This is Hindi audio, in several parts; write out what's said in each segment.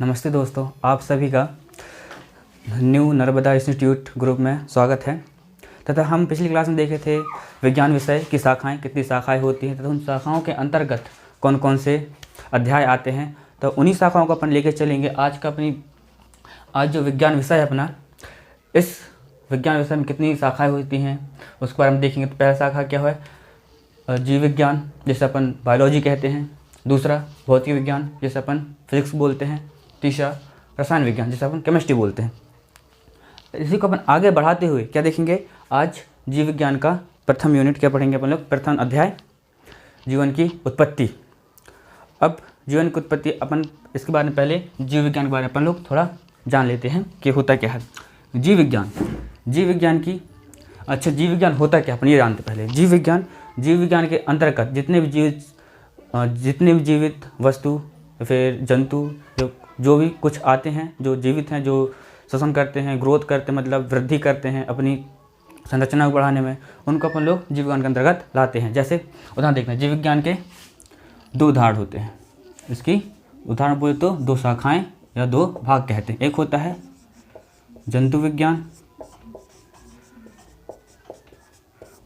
नमस्ते दोस्तों, आप सभी का न्यू नर्मदा इंस्टीट्यूट ग्रुप में स्वागत है। तथा हम पिछली क्लास में देखे थे विज्ञान विषय की शाखाएं, कितनी शाखाएं होती हैं तथा उन शाखाओं के अंतर्गत कौन कौन से अध्याय आते हैं। तो उन्हीं शाखाओं को अपन लेकर चलेंगे। आज जो विज्ञान विषय है अपना, इस विज्ञान विषय में कितनी शाखाएँ होती हैं उसके बारे में देखेंगे। तो पहला शाखा क्या है? जीव विज्ञान, जिसे अपन बायोलॉजी कहते हैं। दूसरा भौतिक विज्ञान, जिसे अपन फिजिक्स बोलते हैं। तीसरा रसायन विज्ञान, जिसे अपन केमिस्ट्री बोलते हैं। इसी को अपन आगे बढ़ाते हुए क्या देखेंगे, आज जीव विज्ञान का प्रथम यूनिट क्या पढ़ेंगे अपन लोग, प्रथम अध्याय जीवन की उत्पत्ति। अब जीवन की उत्पत्ति अपन इसके बारे में पहले जीव विज्ञान के बारे में अपन लोग थोड़ा जान लेते हैं कि होता क्या है जीव विज्ञान। जीव विज्ञान होता क्या, अपन ये जानते पहले। जीव विज्ञान के अंतर्गत जितने भी जीवित वस्तु फिर जंतु जो भी कुछ आते हैं, जो जीवित हैं, जो श्वसन करते हैं, ग्रोथ करते हैं, मतलब वृद्धि करते हैं अपनी संरचना को बढ़ाने में, उनको अपन लोग जीव विज्ञान के अंतर्गत लाते हैं। जैसे उदाहरण देखते हैं, जीव विज्ञान के दो उदाहरण होते हैं। इसकी उदाहरण बोले तो दो शाखाएं या दो भाग कहते हैं। एक होता है जंतु विज्ञान,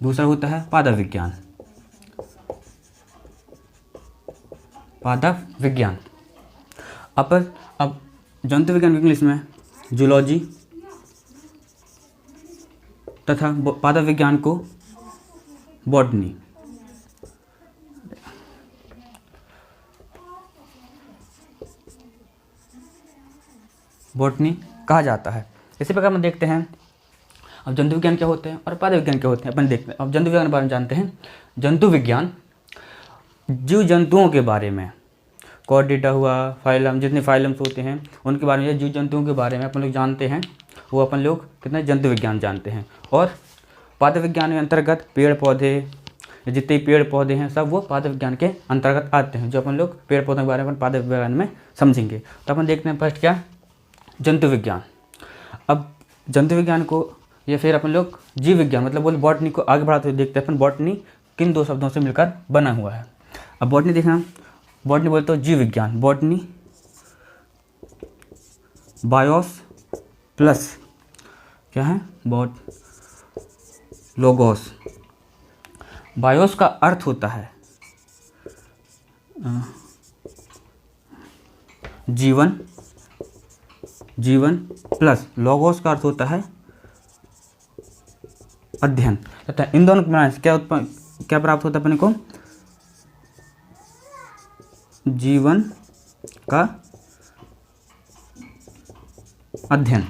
दूसरा होता है पादप विज्ञान। अब जंतु विज्ञान की इंग्लिश में जूलॉजी तथा पादप विज्ञान को बॉटनी। कहा जाता है। इसी प्रकार हम देखते हैं अब जंतु विज्ञान क्या होते हैं और पादप विज्ञान क्या होते हैं, अपन देखते हैं। अब जंतु विज्ञान के बारे में जानते हैं। जंतु विज्ञान जीव जंतुओं के बारे में, कॉर्डेटा हुआ, फाइलम, जितने फाइलम्स होते हैं उनके बारे में, जीव जंतुओं के बारे में अपन लोग जानते हैं। वो अपन लोग कितने जंतु विज्ञान जानते हैं। और पादप विज्ञान के अंतर्गत पेड़ पौधे, जितने पेड़ पौधे हैं सब वो पादप विज्ञान के अंतर्गत आते हैं, जो अपन लोग पेड़ पौधों के बारे में पादप विज्ञान में समझेंगे। तो अपन देखते हैं फर्स्ट क्या, जंतु विज्ञान। अब जंतु विज्ञान को या फिर अपन लोग जीव विज्ञान मतलब बोले बॉटनी को आगे बढ़ाते हुए देखते हैं अपन बॉटनी किन दो शब्दों से मिलकर बना हुआ है। अब बॉटनी देखना, बॉटनी बोलते तो जीव विज्ञान, बॉटनी बायोस प्लस क्या है लोगोस। बायोस का अर्थ होता है जीवन प्लस लोगोस का अर्थ होता है अध्ययन। तथा इन दोनों के मिलान से क्या प्राप्त होता है अपने को, जीवन का अध्ययन।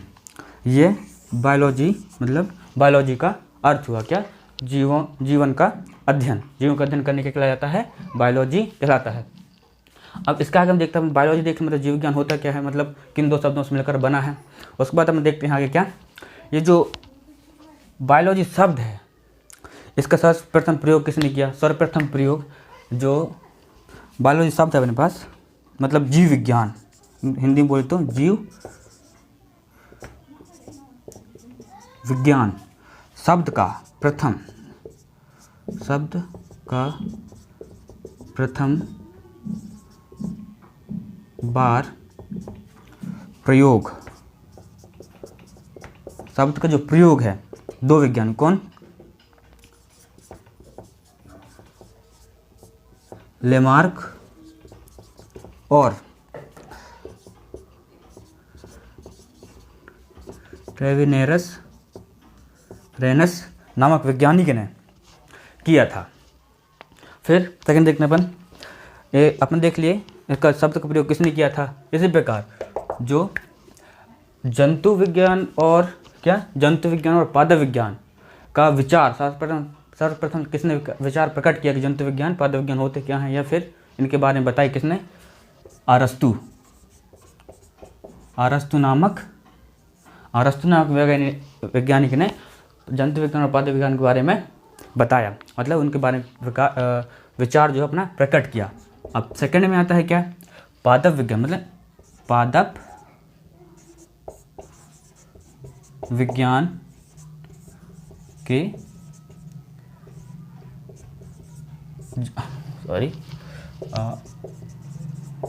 ये बायोलॉजी मतलब बायोलॉजी का अर्थ हुआ क्या, जीवन का अध्ययन। जीवन का अध्ययन करने के कहलाया जाता है बायोलॉजी कहलाता है। अब इसका आगे हम देखते हैं, बायोलॉजी देखते हैं मतलब जीव विज्ञान होता क्या है, मतलब किन दो शब्दों से मिलकर बना है। उसके बाद हम देखते हैं आगे क्या, ये जो बायोलॉजी शब्द है इसका सर्वप्रथम प्रयोग किसने किया। सर्वप्रथम प्रयोग जो बायोलॉजी शब्द है अपने पास मतलब जीव विज्ञान, हिंदी में बोले तो जीव विज्ञान शब्द का प्रथम बार प्रयोग, शब्द का जो प्रयोग है दो विज्ञान, कौन, लेमार्क और ट्रेविनेरस रेनस नामक वैज्ञानिक ने किया था। फिर सेकंड देखने अपन देख लिए इसका शब्द का प्रयोग किसने किया था। इसी प्रकार जो जंतु विज्ञान और पादप विज्ञान का विचार सर्वप्रथम किसने विचार प्रकट किया कि जंतु विज्ञान पादप विज्ञान होते क्या हैं, या फिर इनके बारे में बताई किसने, अरस्तु नामक वैज्ञानिक ने जंतु विज्ञान और पादप विज्ञान के बारे में बताया, मतलब उनके बारे में विचार जो अपना प्रकट किया। अब सेकंड में आता है क्या, पादप विज्ञान, मतलब पादप विज्ञान के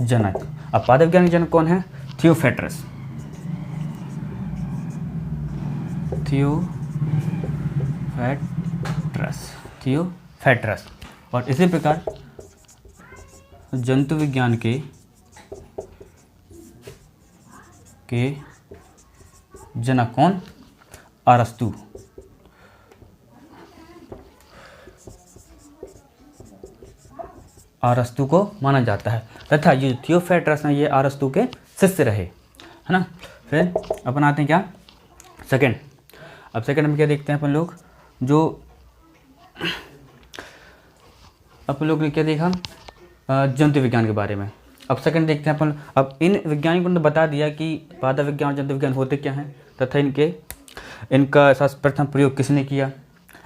जनक। अब पादप विज्ञान के जनक कौन है, थियोफैट्रस, थियोफैट्रस। और इसी प्रकार जंतु विज्ञान के जनक कौन? अरस्तु। अरस्तु को माना जाता है तथा ये थियोफैट्रस हैं ये अरस्तु के शिष्य रहे, है ना। फिर अपन आते हैं क्या सेकंड। अब सेकंड में क्या देखते हैं अपन लोग, जो अपन लोग ने क्या देखा जंतु विज्ञान के बारे में। अब सेकंड देखते हैं अपन। अब इन वैज्ञानिकों ने बता दिया कि पादप विज्ञान और जंतु विज्ञान होते क्या हैं तथा इनका सर्वप्रथम प्रयोग किसने किया।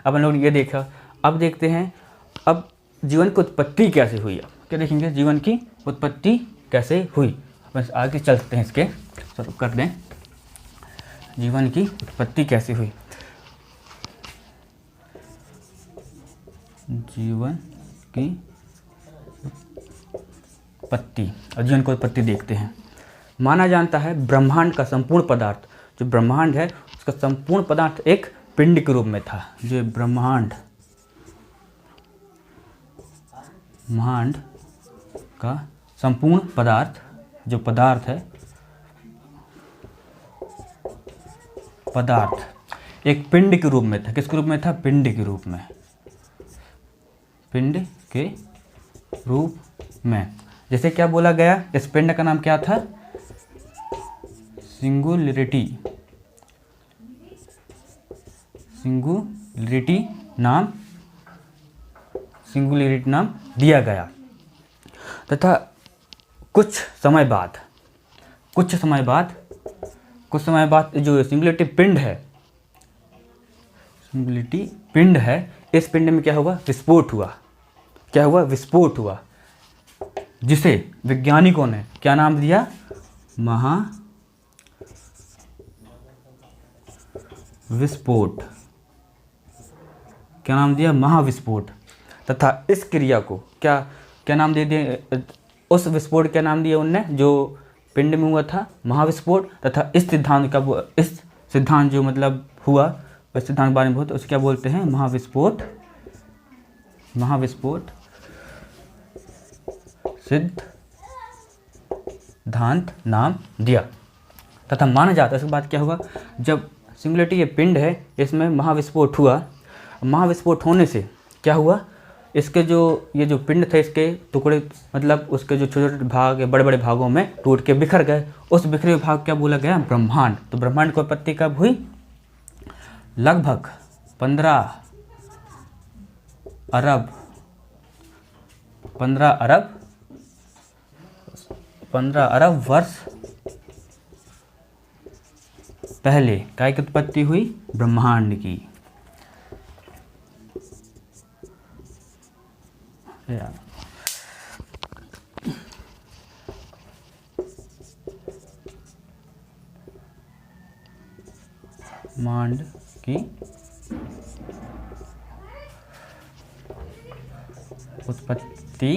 अब हम लोग ने ये देखा। अब देखते हैं अब जीवन की उत्पत्ति कैसे हुई। अब क्या देखेंगे, जीवन की उत्पत्ति कैसे हुई। बस आगे चलते हैं, इसके शुरू कर दें। जीवन की उत्पत्ति कैसे हुई। जीवन की उत्पत्ति और जीवन की उत्पत्ति देखते हैं। माना जाता है ब्रह्मांड का संपूर्ण पदार्थ, जो ब्रह्मांड है उसका संपूर्ण पदार्थ एक पिंड के रूप में था। जो ब्रह्मांड का संपूर्ण पदार्थ, जो पदार्थ है, पदार्थ एक पिंड के रूप में था। किसके रूप में था? पिंड के रूप में। पिंड के रूप में। जैसे क्या बोला गया, इस पिंड का नाम क्या था? सिंगुलरिटी। सिंगुलरिटी नाम दिया गया तथा कुछ समय बाद जो सिंगुलरिटी पिंड है, इस पिंड में क्या हुआ? विस्फोट हुआ। क्या हुआ? विस्फोट हुआ, जिसे वैज्ञानिकों ने क्या नाम दिया? महाविस्फोट। क्या नाम दिया? महाविस्फोट। तथा इस क्रिया को क्या नाम दे दिया? उस विस्फोट क्या नाम दिया उनने, जो पिंड में हुआ था? महाविस्फोट। तथा इस सिद्धांत जो मतलब हुआ, इस सिद्धांत के बारे में उसे क्या बोलते हैं? महाविस्फोट सिद्धांत नाम दिया। तथा माना जाता है, इसके बाद क्या हुआ, जब सिंगुलरिटी ये पिंड है, इसमें महाविस्फोट हुआ। महाविस्फोट होने से क्या हुआ, इसके ये जो पिंड थे, इसके टुकड़े मतलब उसके जो छोटे छोटे भाग बड़े बड़े भागों में टूट के बिखर गए। उस बिखरे हुए भाग क्या बोला गया? ब्रह्मांड। तो ब्रह्मांड की उत्पत्ति कब हुई? लगभग 15 अरब वर्ष पहले काय की उत्पत्ति हुई? ब्रह्मांड की। ब्रह्मांड की उत्पत्ति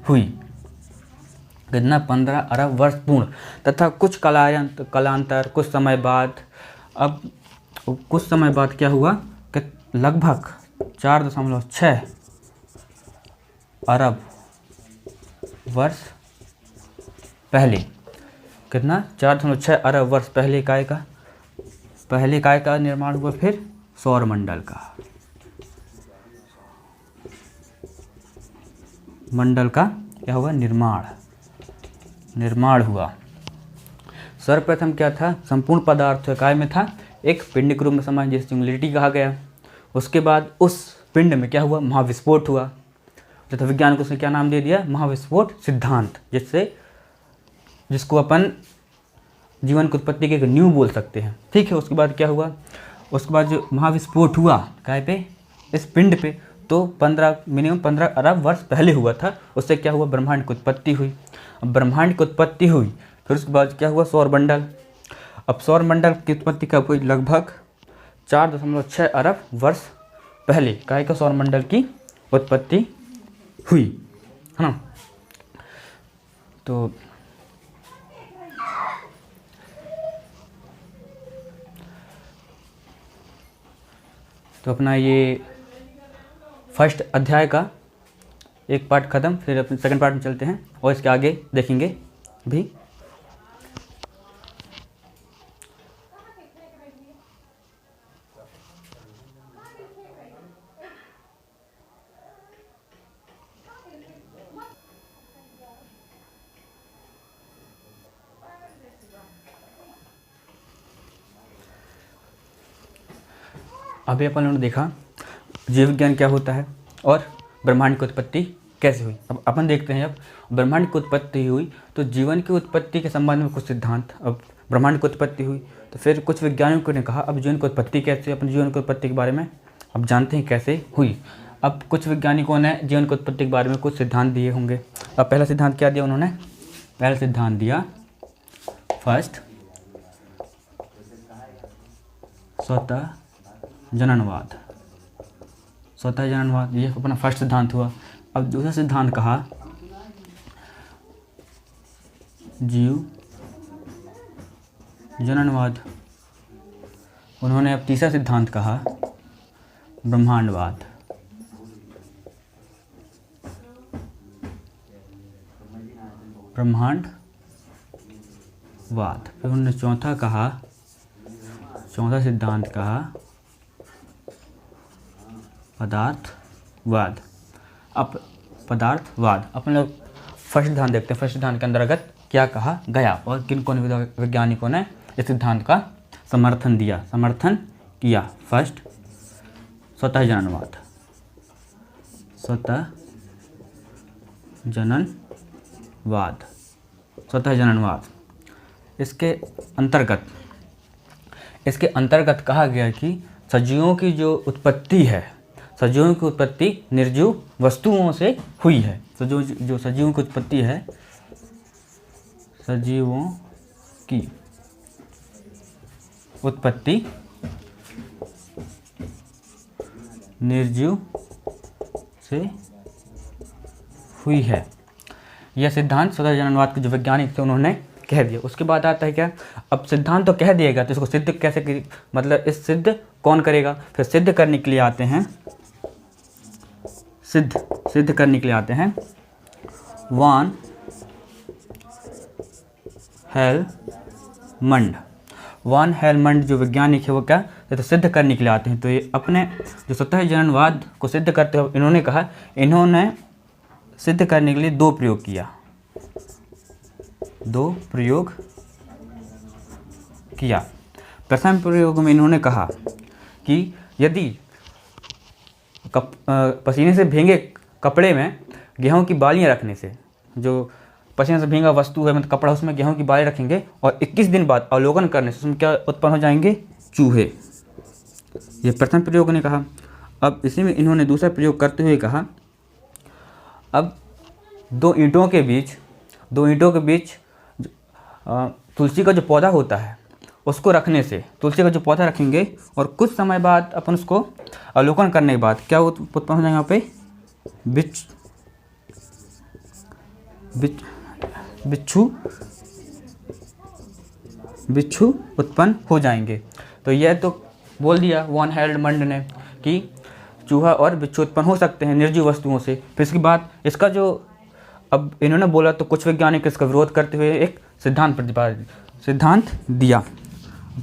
हुई। कितना? 15 अरब वर्ष पूर्ण। तथा कुछ कालांतर कुछ समय बाद क्या हुआ कि लगभग 4.6 अरब वर्ष पहले, कितना? 4.6 अरब वर्ष पहले काय का निर्माण हुआ? फिर सौरमंडल का क्या हुआ? निर्माण हुआ। सर्वप्रथम क्या था? संपूर्ण पदार्थ काय में था? एक पिंड के रूप में समा, जिसे सिंगुलरिटी कहा गया। उसके बाद उस पिंड में क्या हुआ? महाविस्फोट हुआ। तथा विज्ञान को उसने क्या नाम दे दिया? महाविस्फोट सिद्धांत, जिसको अपन जीवन की उत्पत्ति के न्यू बोल सकते हैं। ठीक है। उसके बाद क्या हुआ? उसके बाद जो महाविस्फोट हुआ काय पे? इस पिंड पे। तो मिनिमम 15 अरब वर्ष पहले हुआ था। उससे क्या हुआ? ब्रह्मांड की उत्पत्ति हुई। अब ब्रह्मांड की उत्पत्ति हुई, फिर उसके बाद क्या हुआ? सौरमंडल। अब सौरमंडल की उत्पत्ति कब हुई? लगभग 4.6 अरब वर्ष पहले काय का सौरमंडल की उत्पत्ति हुई, है ना। तो तो अपना ये फर्स्ट अध्याय का एक पार्ट ख़त्म, फिर अपने सेकंड पार्ट में चलते हैं और इसके आगे देखेंगे भी। अभी अपन लोगों ने देखा जीव विज्ञान क्या होता है और ब्रह्मांड की उत्पत्ति कैसे हुई। अब अपन देखते हैं, अब ब्रह्मांड की उत्पत्ति हुई तो जीवन की उत्पत्ति के संबंध में कुछ सिद्धांत। अब ब्रह्मांड की उत्पत्ति हुई तो फिर कुछ वैज्ञानिकों ने कहा अब जीवन की उत्पत्ति कैसे, अपने जीवन की उत्पत्ति के बारे में अब जानते हैं कैसे हुई। अब कुछ वैज्ञानिकों ने जीवन की उत्पत्ति के बारे में कुछ सिद्धांत दिए होंगे। अब पहला सिद्धांत क्या दिया उन्होंने? पहला सिद्धांत दिया फर्स्ट स्वतः जननवाद। स्वतः जननवाद ये अपना फर्स्ट सिद्धांत हुआ। अब दूसरा सिद्धांत कहा जीव जननवाद। उन्होंने अब तीसरा सिद्धांत कहा ब्रह्मांडवाद। ब्रह्मांडवाद। फिर उन्होंने चौथा सिद्धांत कहा पदार्थवाद। अब पदार्थवाद अपन लोग फर्स्ट सिद्धांत देखते हैं। फर्स्ट सिद्धांत के अंतर्गत क्या कहा गया और किन कौन वैज्ञानिकों ने इस सिद्धांत का समर्थन किया। फर्स्ट स्वतः जननवाद। स्वतः जननवाद इसके अंतर्गत कहा गया कि सजीवों की जो उत्पत्ति है, सजीवों की उत्पत्ति निर्जीव वस्तुओं से हुई है। जो सजीवों की उत्पत्ति है, सजीवों की उत्पत्ति निर्जीव से हुई है। यह सिद्धांत स्वतः जननवाद के जो वैज्ञानिक थे उन्होंने कह दिया। उसके बाद आता है क्या, अब सिद्धांत तो कह दिएगा तो इसको सिद्ध कैसे, मतलब इस सिद्ध कौन करेगा। फिर सिद्ध करने के लिए आते हैं वान हेलमंड जो वैज्ञानिक है वो क्या, ये तो सिद्ध करने के लिए आते हैं। तो ये अपने जो स्वतः जननवाद को सिद्ध करते हुए इन्होंने सिद्ध करने के लिए दो प्रयोग किया। प्रथम प्रयोग में इन्होंने कहा कि यदि पसीने से भीगे कपड़े में गेहूं की बालियां रखने से, जो पसीने से भीगा वस्तु है मतलब कपड़ा, उसमें गेहूं की बालें रखेंगे और 21 दिन बाद अवलोकन करने से उसमें क्या उत्पन्न हो जाएंगे, चूहे। ये प्रथम प्रयोग ने कहा। अब इसी में इन्होंने दूसरा प्रयोग करते हुए कहा अब दो ईंटों के बीच तुलसी का जो पौधा होता है उसको रखने से, तुलसी का जो पौधा रखेंगे और कुछ समय बाद अपन उसको अवलोकन करने के बाद क्या उत्पन्न हो जाएगा, यहाँ पे बिच्छू उत्पन्न हो जाएंगे। तो यह तो बोल दिया वान हेलमंड ने कि चूहा और बिच्छू उत्पन्न हो सकते हैं निर्जीव वस्तुओं से। फिर इसके बाद इसका जो अब इन्होंने बोला तो कुछ वैज्ञानिक इसका विरोध करते हुए एक सिद्धांत दिया।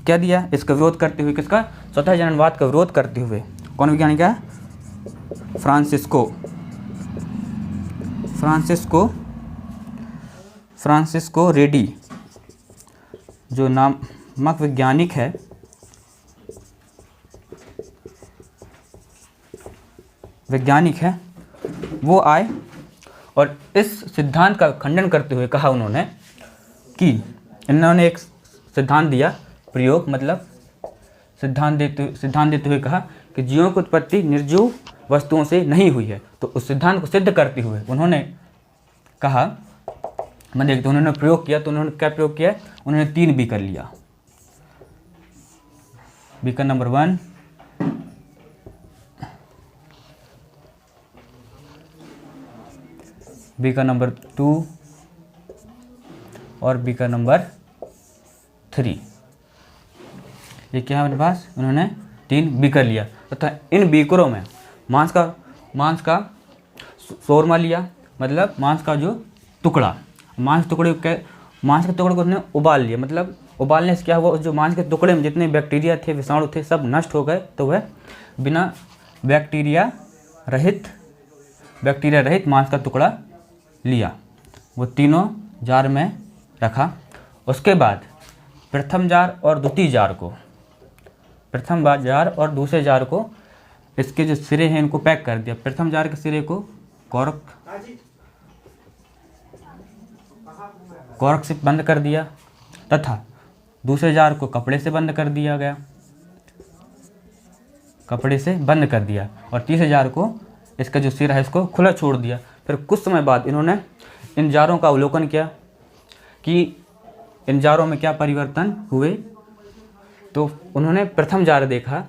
क्या दिया, इसका विरोध करते हुए, किसका, स्वतः जननवाद का विरोध करते हुए। कौन वैज्ञानिक है, फ्रांसिस्को रेडी जो नामक वैज्ञानिक है, वो आए और इस सिद्धांत का खंडन करते हुए कहा उन्होंने कि इन्होंने एक सिद्धांत दिया, प्रयोग मतलब सिद्धांत देते हुए कहा कि जीवों की उत्पत्ति निर्जीव वस्तुओं से नहीं हुई है। तो उस सिद्धांत को सिद्ध करते हुए उन्होंने कहा, उन्होंने प्रयोग किया। तो उन्होंने क्या प्रयोग किया, उन्होंने 3 बीकर लिया। बीकर नंबर 1, बीकर नंबर 2 और बीकर नंबर 3। ये क्या है हमारे पास, उन्होंने 3 बीकर लिया तथा इन बीकरों में मांस का शोरमा लिया, मतलब मांस का जो टुकड़ा, मांस के टुकड़े को उसने उबाल लिया। मतलब उबालने से क्या हुआ, जो मांस के टुकड़े में जितने बैक्टीरिया थे, विषाणु थे, सब नष्ट हो गए। तो वह बिना बैक्टीरिया रहित मांस का टुकड़ा लिया, वो तीनों जार में रखा। उसके बाद प्रथम जार और दूसरे जार को इसके जो सिरे हैं इनको पैक कर दिया। प्रथम जार के सिरे को कॉर्क से बंद कर दिया तथा दूसरे जार को कपड़े से बंद कर दिया गया, और तीसरे जार को इसका जो सिरा है इसको खुला छोड़ दिया। फिर कुछ समय बाद इन्होंने इन जारों का अवलोकन किया कि इन जारों में क्या परिवर्तन हुए। तो उन्होंने प्रथम जार देखा,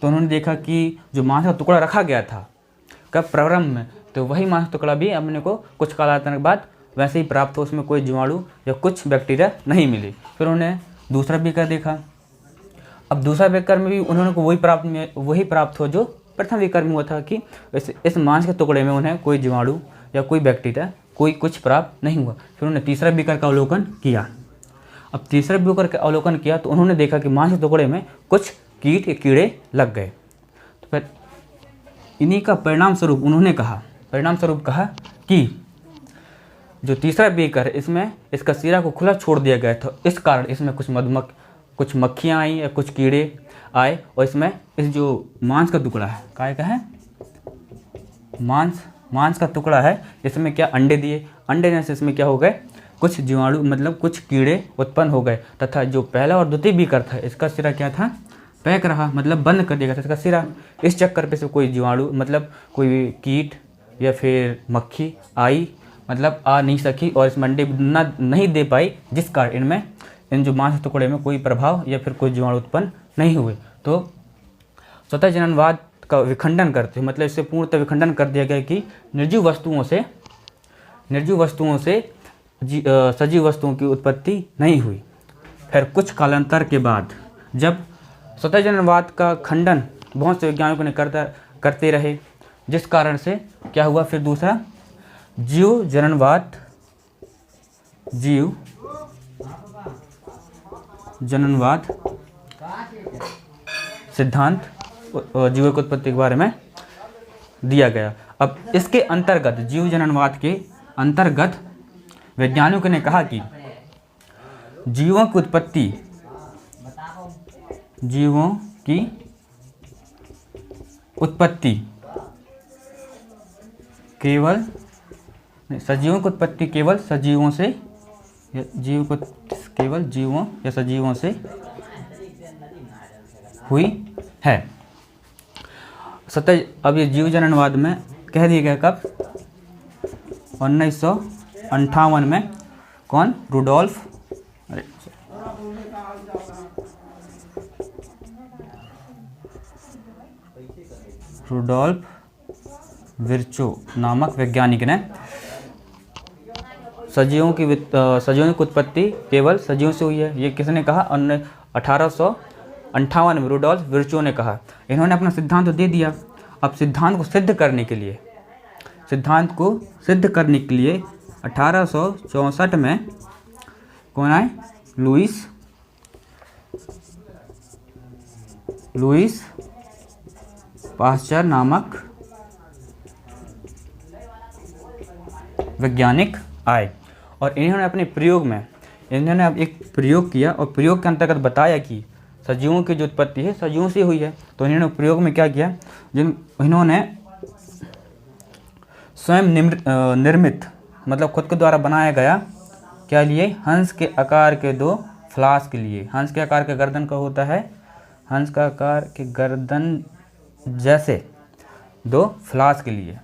तो उन्होंने देखा कि जो मांस का टुकड़ा रखा गया था कब प्रारंभ में, तो वही मांस का टुकड़ा भी अपने को कुछ कालांतर के बाद वैसे ही प्राप्त हो, उसमें कोई जीवाणु या कुछ बैक्टीरिया नहीं मिली। फिर उन्होंने दूसरा बीकर देखा। अब दूसरा बीकर में भी उन्होंने को वही प्राप्त हो जो प्रथम बीकर में हुआ था कि इस मांस के टुकड़े में उन्हें कोई जीवाणु या कोई बैक्टीरिया कोई कुछ प्राप्त नहीं हुआ। फिर उन्होंने तीसरा बीकर का अवलोकन किया। अब तीसरे बीकर का अवलोकन किया तो उन्होंने देखा कि मांस के टुकड़े में कुछ कीट या कीड़े लग गए। तो फिर इन्हीं का परिणाम स्वरूप उन्होंने कहा कि जो तीसरा बीकर है इसमें इसका सिरा को खुला छोड़ दिया गया था, इस कारण इसमें कुछ मक्खियाँ आई या कुछ कीड़े आए, और इसमें इस जो मांस का टुकड़ा है, काय का है, मांस का टुकड़ा है, इसमें क्या अंडे दिए, अंडे देने से इसमें क्या हो गए, कुछ जीवाणु मतलब कुछ कीड़े उत्पन्न हो गए। तथा जो पहला और द्वितीय बीकर था इसका सिरा क्या था, पैक रहा, मतलब बंद कर दिया गया था इसका सिरा। इस चक्कर पे से कोई जीवाणु मतलब कोई कीट या फिर मक्खी आई, मतलब आ नहीं सकी और इसमें अंडे नहीं दे पाई, जिस कारण इन जो मांस के टुकड़े में कोई प्रभाव या फिर कोई जीवाणु उत्पन्न नहीं हुए। तो स्वतः जननवाद का विखंडन करते, मतलब इससे पूर्णतः विखंडन कर दिया गया कि निर्जीव वस्तुओं से सजीव वस्तुओं की उत्पत्ति नहीं हुई। फिर कुछ कालांतर के बाद जब स्वतः जननवाद का खंडन बहुत से वैज्ञानिकों ने करते रहे, जिस कारण से क्या हुआ, फिर दूसरा जीव जननवाद सिद्धांत जीवों की उत्पत्ति के बारे में दिया गया। अब इसके अंतर्गत जीव जननवाद के अंतर्गत वैज्ञानिकों ने कहा कि जीवों की उत्पत्ति केवल सजीवों से हुई है। अब ये जीव जननवाद में कह दिया गया कब, 1958 में। कौन, रुडोल्फ विर्चो नामक वैज्ञानिक ने सजीवों की उत्पत्ति केवल सजीवों से हुई है। ये किसने कहा, 1858 में रुडोल्फ विर्चो ने कहा। इन्होंने अपना सिद्धांत तो दे दिया। अब सिद्धांत को सिद्ध करने के लिए 1864 में कौन आए, लुईस पाश्चर नामक वैज्ञानिक आए, और इन्होंने अपने प्रयोग में एक प्रयोग किया, और प्रयोग के अंतर्गत बताया कि सजीवों की जो उत्पत्ति है सजीवों से हुई है। तो इन्होंने प्रयोग में क्या किया, इन्होंने स्वयं निर्मित मतलब खुद के द्वारा बनाया गया क्या लिए, हंस के आकार के 2 फ्लास्क लिए। हंस के आकार के गर्दन का होता है, हंस का आकार के गर्दन जैसे 2 फ्लास्क लिए।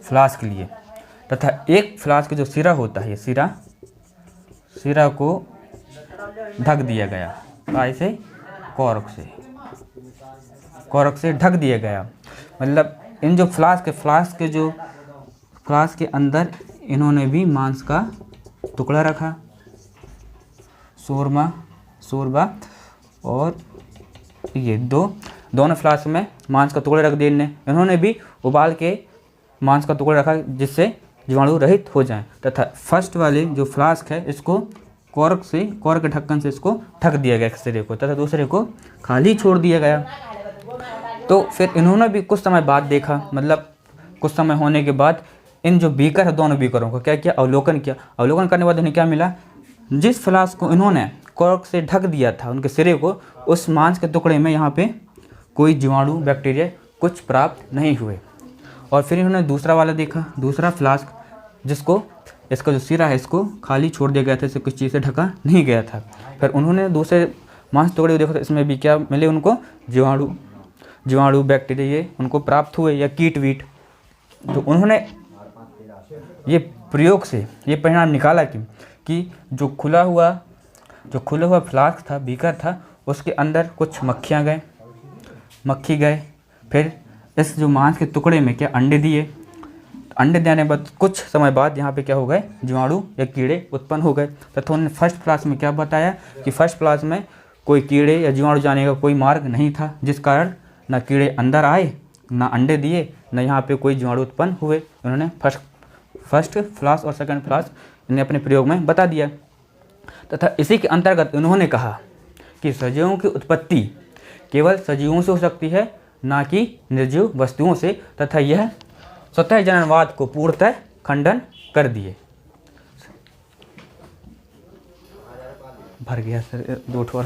फ्लास्क लिए तथा एक फ्लास्क जो सिरा होता है, सिरा को ढक दिया गया, ऐसे कॉर्क से ढक दिया गया। मतलब इन जो फ्लास्क के जो फ्लास्क के अंदर इन्होंने भी मांस का टुकड़ा रखा, शोरबा और ये दोनों फ्लास्क में मांस का टुकड़ा रख दिए। इन्होंने भी उबाल के मांस का टुकड़ा रखा जिससे जीवाणु रहित हो जाएं, तथा फर्स्ट वाले जो फ्लास्क है इसको कॉर्क के ढक्कन से इसको ढक दिया गया एक सिरे को, तथा दूसरे को खाली छोड़ दिया गया। तो फिर इन्होंने भी कुछ समय बाद देखा, मतलब कुछ समय होने के बाद इन जो बीकर है दोनों बीकरों का क्या किया, अवलोकन किया। अवलोकन करने के बाद उन्हें क्या मिला, जिस फ्लास्क को इन्होंने कॉर्क से ढक दिया था उनके सिरे को, उस मांस के टुकड़े में यहाँ पे कोई जीवाणु बैक्टीरिया कुछ प्राप्त नहीं हुए। और फिर इन्होंने दूसरा वाला देखा, दूसरा फ्लास्क जिसको इसका जो सिरा है इसको खाली छोड़ दिया गया था, इसे कुछ चीज़ से ढका नहीं गया था। फिर उन्होंने दूसरे मांस टुकड़े को देखा तो इसमें भी क्या मिले उनको, जीवाणु बैक्टीरिया ये उनको प्राप्त हुए या कीट वीट। तो उन्होंने ये प्रयोग से ये परिणाम निकाला कि जो खुला हुआ फ्लास्क था, बीकर था, उसके अंदर कुछ मक्खी गए। फिर इस जो मांस के टुकड़े में क्या अंडे दिए, अंडे देने के बाद कुछ समय बाद यहाँ पे क्या हो गए, जीवाणु या कीड़े उत्पन्न हो गए। तथा उन्होंने फर्स्ट फ्लास्क में क्या बताया कि फर्स्ट फ्लास्क में कोई कीड़े या जीवाणु जाने का कोई मार्ग नहीं था, जिस कारण ना कीड़े अंदर आए, ना अंडे दिए, ना यहाँ पे कोई जीवाणु उत्पन्न हुए। उन्होंने फर्स्ट फ्लास्क और सेकंड फ्लास्क इन्हें अपने प्रयोग में बता दिया। तथा इसी के अंतर्गत उन्होंने कहा कि सजीवों की उत्पत्ति केवल सजीवों से हो सकती है, ना कि निर्जीव वस्तुओं से, तथा यह स्वतः जननवाद को पूर्णतः खंडन कर दिए। भर गया सर 2 ठोर।